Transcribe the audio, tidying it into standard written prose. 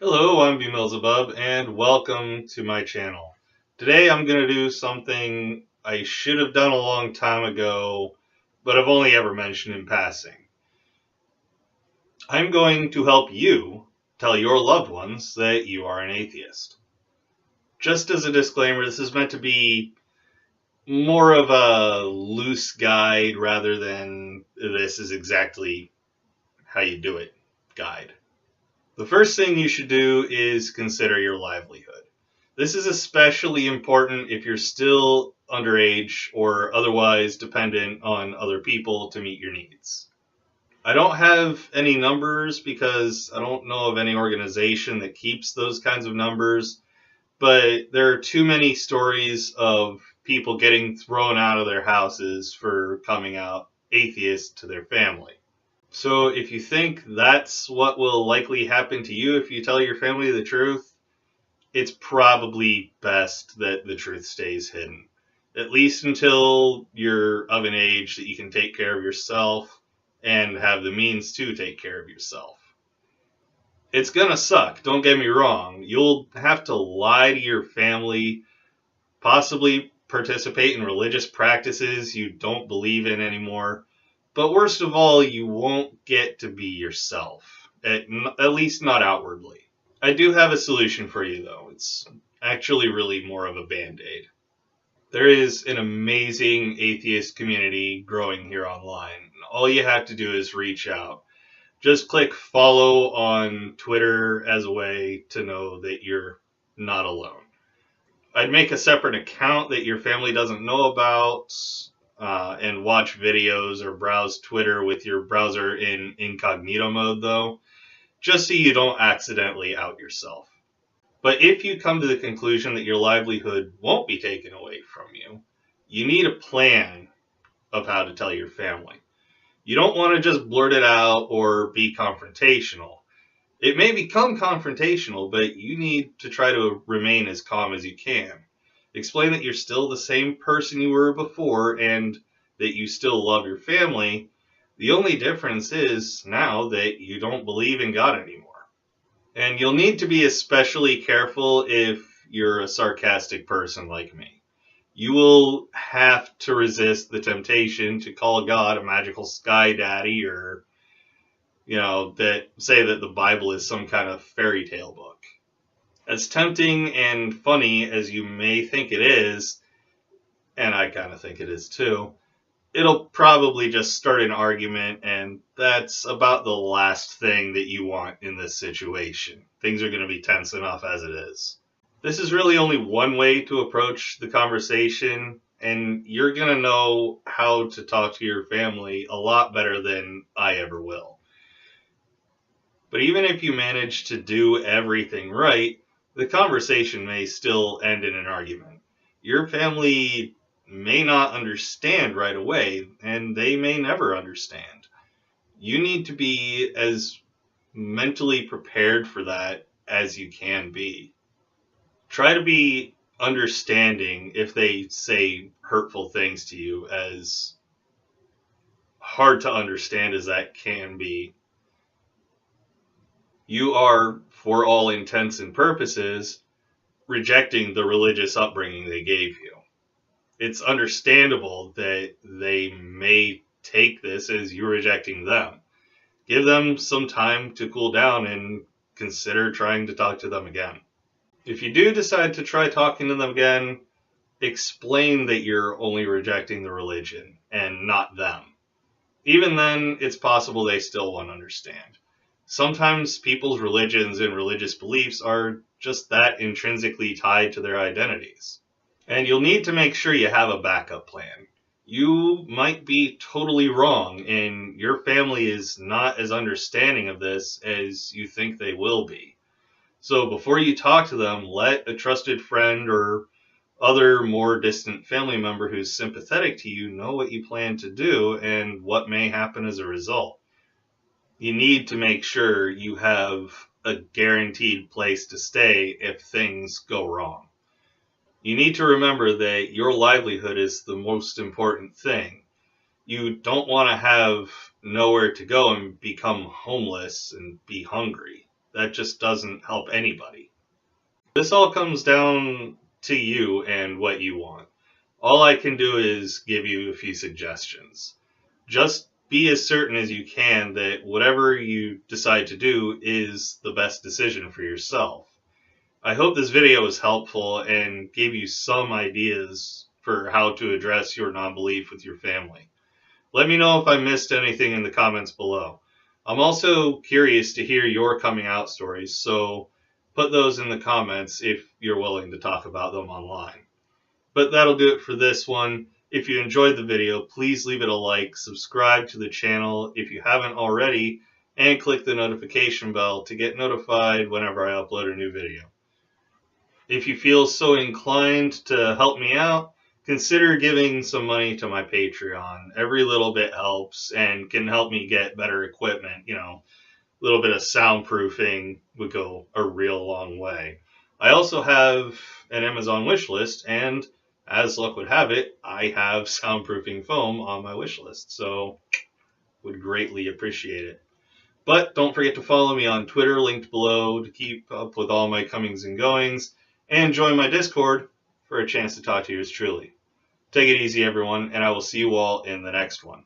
Hello, I'm BMillzebub, and welcome to my channel. Today I'm going to do something I should have done a long time ago, but I've only ever mentioned in passing. I'm going to help you tell your loved ones that you are an atheist. Just as a disclaimer, this is meant to be more of a loose guide rather than this is exactly how you do it guide. The first thing you should do is consider your livelihood. This is especially important if you're still underage or otherwise dependent on other people to meet your needs. I don't have any numbers because I don't know of any organization that keeps those kinds of numbers, but there are too many stories of people getting thrown out of their houses for coming out atheist to their family. So if you think that's what will likely happen to you if you tell your family the truth, it's probably best that the truth stays hidden, at least until you're of an age that you can take care of yourself and have the means to take care of yourself. It's gonna suck, don't get me wrong. You'll have to lie to your family, possibly participate in religious practices you don't believe in anymore. But worst of all, you won't get to be yourself, at least not outwardly. I do have a solution for you, though. It's actually really more of a band-aid. There is an amazing atheist community growing here online. All you have to do is reach out. Just click follow on Twitter as a way to know that you're not alone. I'd make a separate account that your family doesn't know about, and watch videos or browse Twitter with your browser in incognito mode, though, just so you don't accidentally out yourself. But if you come to the conclusion that your livelihood won't be taken away from you, you need a plan of how to tell your family. You don't want to just blurt it out or be confrontational. It may become confrontational, but you need to try to remain as calm as you can. Explain that you're still the same person you were before and that you still love your family. The only difference is now that you don't believe in God anymore. And you'll need to be especially careful if you're a sarcastic person like me. You will have to resist the temptation to call God a magical sky daddy or, that say that the Bible is some kind of fairy tale book. As tempting and funny as you may think it is, and I kind of think it is too, it'll probably just start an argument, and that's about the last thing that you want in this situation. Things are going to be tense enough as it is. This is really only one way to approach the conversation, and you're going to know how to talk to your family a lot better than I ever will. But even if you manage to do everything right, the conversation may still end in an argument. Your family may not understand right away, and they may never understand. You need to be as mentally prepared for that as you can be. Try to be understanding if they say hurtful things to you, as hard to understand as that can be. You are, for all intents and purposes, rejecting the religious upbringing they gave you. It's understandable that they may take this as you rejecting them. Give them some time to cool down and consider trying to talk to them again. If you do decide to try talking to them again, explain that you're only rejecting the religion and not them. Even then, it's possible they still won't understand. Sometimes people's religions and religious beliefs are just that intrinsically tied to their identities. And you'll need to make sure you have a backup plan. You might be totally wrong, and your family is not as understanding of this as you think they will be. So before you talk to them, let a trusted friend or other more distant family member who's sympathetic to you know what you plan to do and what may happen as a result. You need to make sure you have a guaranteed place to stay if things go wrong. You need to remember that your livelihood is the most important thing. You don't want to have nowhere to go and become homeless and be hungry. that just doesn't help anybody. This all comes down to you and what you want. All I can do is give you a few suggestions. Just be as certain as you can that whatever you decide to do is the best decision for yourself. I hope this video was helpful and gave you some ideas for how to address your non-belief with your family. Let me know if I missed anything in the comments below. I'm also curious to hear your coming out stories, so put those in the comments if you're willing to talk about them online. But that'll do it for this one. If you enjoyed the video, please leave it a like, subscribe to the channel if you haven't already, and click the notification bell to get notified whenever I upload a new video. If you feel so inclined to help me out, consider giving some money to my Patreon. Every little bit helps and can help me get better equipment. A little bit of soundproofing would go a real long way. I also have an Amazon wish list, and as luck would have it, I have soundproofing foam on my wish list, so would greatly appreciate it. But don't forget to follow me on Twitter, linked below, to keep up with all my comings and goings, and join my Discord for a chance to talk to yours truly. Take it easy, everyone, and I will see you all in the next one.